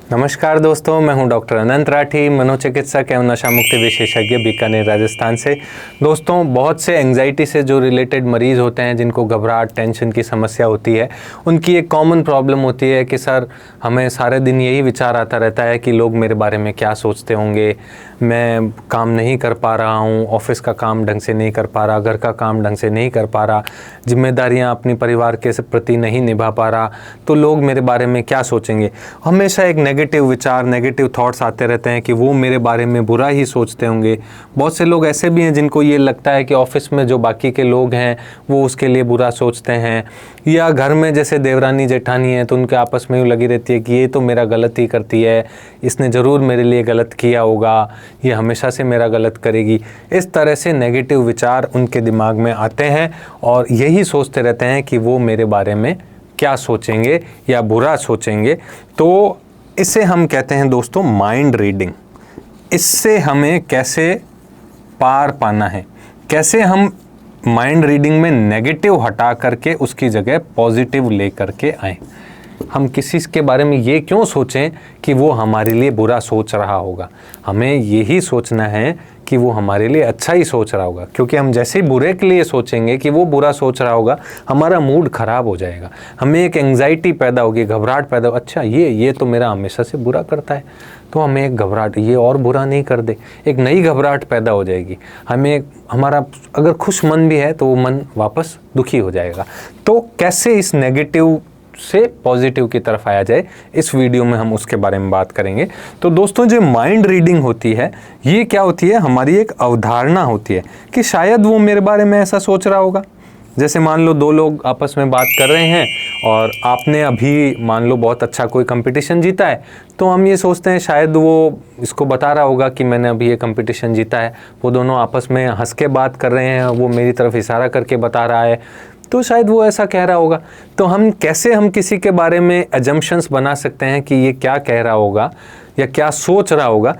नमस्कार दोस्तों, मैं हूं डॉक्टर अनंत राठी, मनोचिकित्सक एवं नशा मुक्ति विशेषज्ञ, बीकानेर, राजस्थान से। दोस्तों, बहुत से एंग्जाइटी से जो रिलेटेड मरीज़ होते हैं, जिनको घबराहट, टेंशन की समस्या होती है, उनकी एक कॉमन प्रॉब्लम होती है कि सर हमें सारे दिन यही विचार आता रहता है कि लोग मेरे बारे में क्या सोचते होंगे, मैं काम नहीं कर पा रहा हूँ, ऑफिस का काम ढंग से नहीं कर पा रहा, घर का काम ढंग से नहीं कर पा रहा, जिम्मेदारियाँ अपनी परिवार के प्रति नहीं निभा पा रहा, तो लोग मेरे बारे में क्या सोचेंगे। हमेशा एक नेगेटिव विचार, नेगेटिव थॉट्स आते रहते हैं कि वो मेरे बारे में बुरा ही सोचते होंगे। बहुत से लोग ऐसे भी हैं जिनको ये लगता है कि ऑफिस में जो बाकी के लोग हैं वो उसके लिए बुरा सोचते हैं, या घर में जैसे देवरानी जेठानी है तो उनके आपस में यूँ लगी रहती है कि ये तो मेरा गलत ही करती है, इसने ज़रूर मेरे लिए गलत किया होगा, ये हमेशा से मेरा गलत करेगी। इस तरह से नेगेटिव विचार उनके दिमाग में आते हैं और यही सोचते रहते हैं कि वो मेरे बारे में क्या सोचेंगे या बुरा सोचेंगे। तो इसे हम कहते हैं दोस्तों माइंड रीडिंग। इससे हमें कैसे पार पाना है, कैसे हम माइंड रीडिंग में नेगेटिव हटा करके उसकी जगह पॉजिटिव ले करके आएँ। हम किसी के बारे में ये क्यों सोचें कि वो हमारे लिए बुरा सोच रहा होगा, हमें यही सोचना है कि वो हमारे लिए अच्छा ही सोच रहा होगा। क्योंकि हम जैसे ही बुरे के लिए सोचेंगे कि वो बुरा सोच रहा होगा, हमारा मूड ख़राब हो जाएगा, हमें एक एंग्जाइटी पैदा होगी, घबराहट पैदा हो, अच्छा ये तो मेरा हमेशा से बुरा करता है, तो हमें एक घबराहट, ये और बुरा नहीं कर दे, एक नई घबराहट पैदा हो जाएगी। हमारा अगर खुश मन भी है तो वो मन वापस दुखी हो जाएगा। तो कैसे इस नेगेटिव से पॉजिटिव की तरफ आया जाए, इस वीडियो में हम उसके बारे में बात करेंगे। तो दोस्तों, जो माइंड रीडिंग होती है, ये क्या होती है, हमारी एक अवधारणा होती है कि शायद वो मेरे बारे में ऐसा सोच रहा होगा। जैसे मान लो दो लोग आपस में बात कर रहे हैं और आपने अभी मान लो बहुत अच्छा कोई कंपटीशन जीता है, तो हम ये सोचते हैं शायद वो इसको बता रहा होगा कि मैंने अभी ये कंपटीशन जीता है। वो दोनों आपस में हंस के बात कर रहे हैं, वो मेरी तरफ इशारा करके बता रहा है, तो शायद वो ऐसा कह रहा होगा। तो हम किसी के बारे में अजम्पशंस बना सकते हैं कि ये क्या कह रहा होगा या क्या सोच रहा होगा,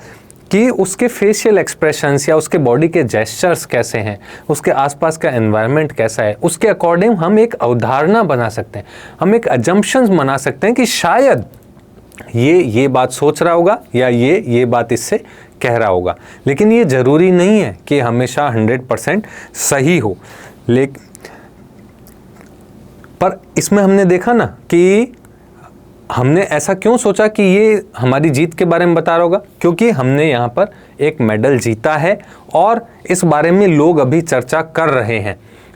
कि उसके फेशियल एक्सप्रेशंस या उसके बॉडी के जेस्चर्स कैसे हैं, उसके आसपास का एनवायरनमेंट कैसा है, उसके अकॉर्डिंग हम एक अवधारणा बना सकते हैं, हम एक अजम्पशंस बना सकते हैं कि शायद ये बात सोच रहा होगा या ये बात इससे कह रहा होगा। लेकिन ये ज़रूरी नहीं है कि हमेशा 100% सही हो। पर इसमें हमने देखा ना कि हमने ऐसा क्यों सोचा कि ये हमारी जीत के बारे में बता रहा होगा, क्योंकि हमने यहाँ पर एक मेडल जीता है और इस बारे में लोग अभी चर्चा कर रहे हैं,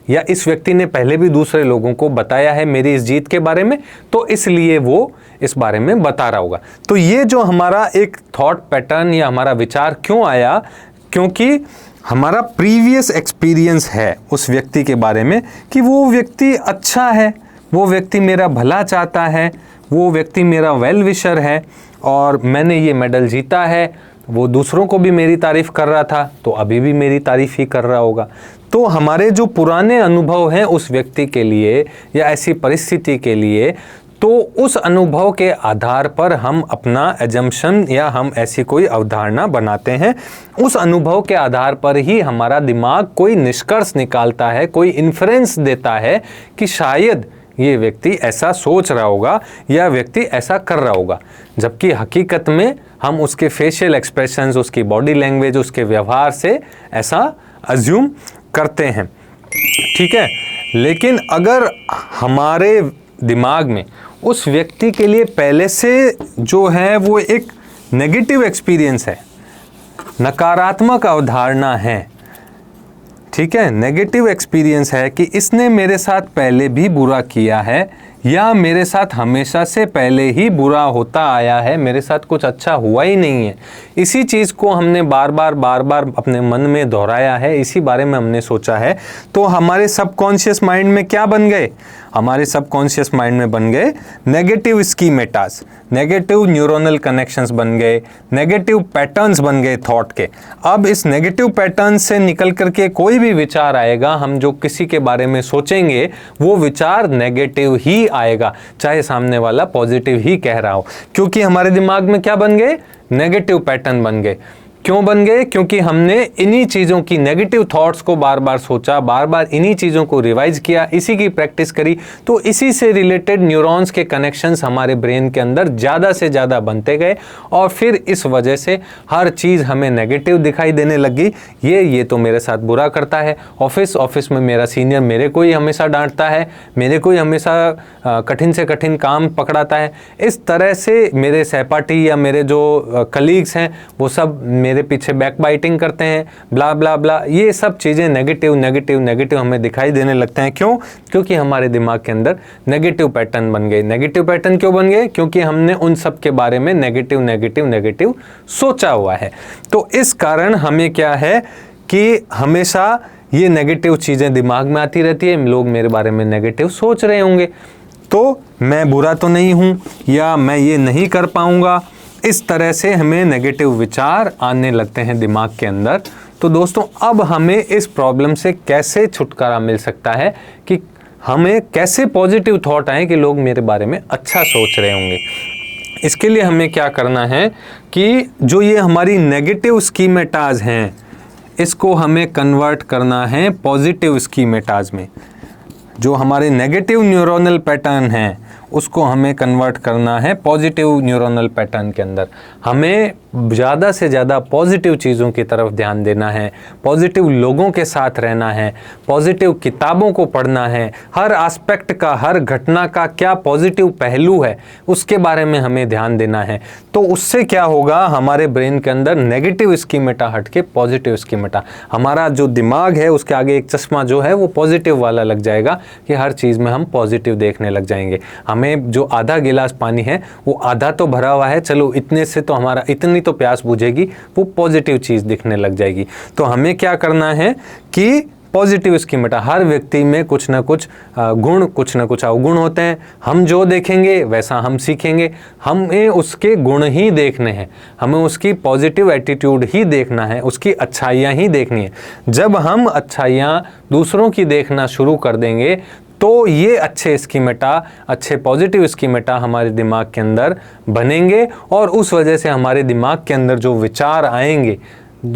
या इस व्यक्ति ने पहले भी दूसरे लोगों को बताया है मेरी इस जीत के बारे में, तो इसलिए वो इस बारे में बता रहा होगा। तो ये जो हमारा एक थॉट पैटर्न या हमारा विचार क्यों आया, क्योंकि हमारा प्रीवियस एक्सपीरियंस है उस व्यक्ति के बारे में कि वो व्यक्ति अच्छा है, वो व्यक्ति मेरा भला चाहता है, वो व्यक्ति मेरा वेल विशर है और मैंने ये मेडल जीता है। वो दूसरों को भी मेरी तारीफ़ कर रहा था, तो अभी भी मेरी तारीफ़ ही कर रहा होगा। तो हमारे जो पुराने अनुभव हैं उस व्यक्ति के लिए या ऐसी परिस्थिति के लिए, तो उस अनुभव के आधार पर हम अपना एजम्पशन या हम ऐसी कोई अवधारणा बनाते हैं। उस अनुभव के आधार पर ही हमारा दिमाग कोई निष्कर्ष निकालता है, कोई इन्फ्रेंस देता है कि शायद ये व्यक्ति ऐसा सोच रहा होगा या व्यक्ति ऐसा कर रहा होगा। जबकि हकीकत में हम उसके फेशियल एक्सप्रेशंस, उसकी बॉडी लैंग्वेज, उसके व्यवहार से ऐसा अज्यूम करते हैं। ठीक है, लेकिन अगर हमारे दिमाग में उस व्यक्ति के लिए पहले से जो है वो एक नेगेटिव एक्सपीरियंस है, नकारात्मक अवधारणा है, ठीक है, नेगेटिव एक्सपीरियंस है कि इसने मेरे साथ पहले भी बुरा किया है या मेरे साथ हमेशा से पहले ही बुरा होता आया है, मेरे साथ कुछ अच्छा हुआ ही नहीं है, इसी चीज़ को हमने बार बार अपने मन में दोहराया है, इसी बारे में हमने सोचा है, तो हमारे सबकॉन्शियस माइंड में क्या बन गए, हमारे सबकॉन्शियस माइंड में बन गए नेगेटिव स्कीमेटास, नेगेटिव न्यूरोनल कनेक्शंस बन गए, नेगेटिव पैटर्न्स बन गए थॉट के। अब इस नेगेटिव पैटर्न से निकल करके कोई भी विचार आएगा, हम जो किसी के बारे में सोचेंगे वो विचार नेगेटिव ही आएगा, चाहे सामने वाला पॉजिटिव ही कह रहा हो, क्योंकि हमारे दिमाग में क्या बन गए, नेगेटिव पैटर्न बन गए। क्यों बन गए? क्योंकि हमने इन्हीं चीज़ों की नेगेटिव थॉट्स को बार बार सोचा, बार बार इन्हीं चीज़ों को रिवाइज किया, इसी की प्रैक्टिस करी, तो इसी से रिलेटेड न्यूरॉन्स के कनेक्शंस हमारे ब्रेन के अंदर ज़्यादा से ज़्यादा बनते गए और फिर इस वजह से हर चीज़ हमें नेगेटिव दिखाई देने लगी। ये तो मेरे साथ बुरा करता है, ऑफिस में मेरा सीनियर मेरे को ही हमेशा डांटता है, मेरे को ही हमेशा कठिन से कठिन काम पकड़ाता है। इस तरह से मेरे सहपाठी या मेरे जो कलीग्स हैं वो सब मेरे पीछे बैक बाइटिंग करते हैं, ब्ला ब्ला ब्ला। ये सब चीज़ें नेगेटिव नेगेटिव नेगेटिव हमें दिखाई देने लगते हैं। क्यों? क्योंकि हमारे दिमाग के अंदर नेगेटिव पैटर्न बन गए। नेगेटिव पैटर्न क्यों बन गए? क्योंकि हमने उन सब के बारे में नेगेटिव नेगेटिव नेगेटिव सोचा हुआ है। तो इस कारण हमें क्या है कि हमेशा ये नेगेटिव चीज़ें दिमाग में आती रहती है। लोग मेरे बारे में नेगेटिव सोच रहे होंगे तो मैं बुरा तो नहीं हूँ, या मैं ये नहीं कर पाऊँगा। इस तरह से हमें नेगेटिव विचार आने लगते हैं दिमाग के अंदर। तो दोस्तों, अब हमें इस प्रॉब्लम से कैसे छुटकारा मिल सकता है कि हमें कैसे पॉजिटिव थॉट आए कि लोग मेरे बारे में अच्छा सोच रहे होंगे। इसके लिए हमें क्या करना है कि जो ये हमारी नेगेटिव स्कीमेटाज हैं, इसको हमें कन्वर्ट करना है पॉजिटिव स्कीमेटाज में। जो हमारे नेगेटिव न्यूरोनल पैटर्न हैं उसको हमें कन्वर्ट करना है पॉजिटिव न्यूरोनल पैटर्न के अंदर। हमें ज़्यादा से ज़्यादा पॉजिटिव चीज़ों की तरफ ध्यान देना है, पॉजिटिव लोगों के साथ रहना है, पॉजिटिव किताबों को पढ़ना है। हर एस्पेक्ट का, हर घटना का क्या पॉजिटिव पहलू है उसके बारे में हमें ध्यान देना है। तो उससे क्या होगा, हमारे ब्रेन के अंदर नेगेटिव स्कीमेटा हट के पॉजिटिव स्कीमेटा, हमारा जो दिमाग है उसके आगे एक चश्मा जो है वो पॉजिटिव वाला लग जाएगा कि हर चीज़ में हम पॉजिटिव देखने लग जाएंगे। हमें जो आधा गिलास पानी है वो आधा तो भरा हुआ है, चलो इतने से तो हमारा इतनी तो प्यास बुझेगी, वो पॉजिटिव चीज़ दिखने लग जाएगी। तो हमें क्या करना है कि पॉजिटिव स्कीमेटा, हर व्यक्ति में कुछ ना कुछ गुण, कुछ ना कुछ अवगुण होते हैं। हम जो देखेंगे वैसा हम सीखेंगे। हमें उसके गुण ही देखने हैं, हमें उसकी पॉजिटिव एटीट्यूड ही देखना है, उसकी अच्छाइयाँ ही देखनी है। जब हम अच्छाइयाँ दूसरों की देखना शुरू कर देंगे तो ये अच्छे स्कीमेटा, अच्छे पॉजिटिव स्कीमेटा हमारे दिमाग के अंदर बनेंगे और उस वजह से हमारे दिमाग के अंदर जो विचार आएंगे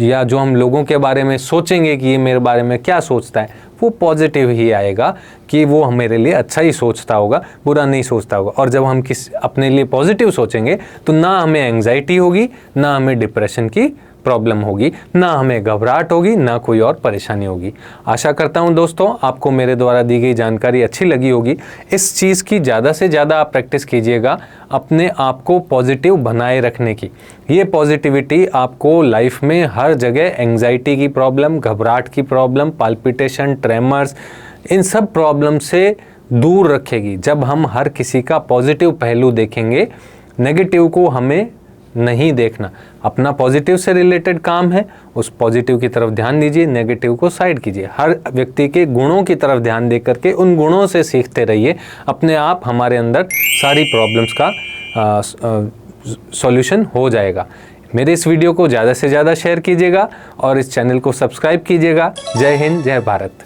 या जो हम लोगों के बारे में सोचेंगे कि ये मेरे बारे में क्या सोचता है, वो पॉजिटिव ही आएगा कि वो मेरे लिए अच्छा ही सोचता होगा, बुरा नहीं सोचता होगा। और जब हम अपने लिए पॉजिटिव सोचेंगे तो ना हमें एंग्जाइटी होगी, ना हमें डिप्रेशन की प्रॉब्लम होगी, ना हमें घबराहट होगी, ना कोई और परेशानी होगी। आशा करता हूं दोस्तों आपको मेरे द्वारा दी गई जानकारी अच्छी लगी होगी। इस चीज़ की ज़्यादा से ज़्यादा आप प्रैक्टिस कीजिएगा अपने आप को पॉजिटिव बनाए रखने की। ये पॉजिटिविटी आपको लाइफ में हर जगह एंग्जाइटी की प्रॉब्लम, घबराहट की प्रॉब्लम, पाल्पिटेशन, ट्रेमर्स, इन सब प्रॉब्लम से दूर रखेगी। जब हम हर किसी का पॉजिटिव पहलू देखेंगे, नेगेटिव को हमें नहीं देखना। अपना पॉजिटिव से रिलेटेड काम है, उस पॉजिटिव की तरफ ध्यान दीजिए, नेगेटिव को साइड कीजिए। हर व्यक्ति के गुणों की तरफ ध्यान दे करके उन गुणों से सीखते रहिए। अपने आप हमारे अंदर सारी प्रॉब्लम्स का सॉल्यूशन हो जाएगा। मेरे इस वीडियो को ज़्यादा से ज़्यादा शेयर कीजिएगा और इस चैनल को सब्सक्राइब कीजिएगा। जय हिंद, जय भारत।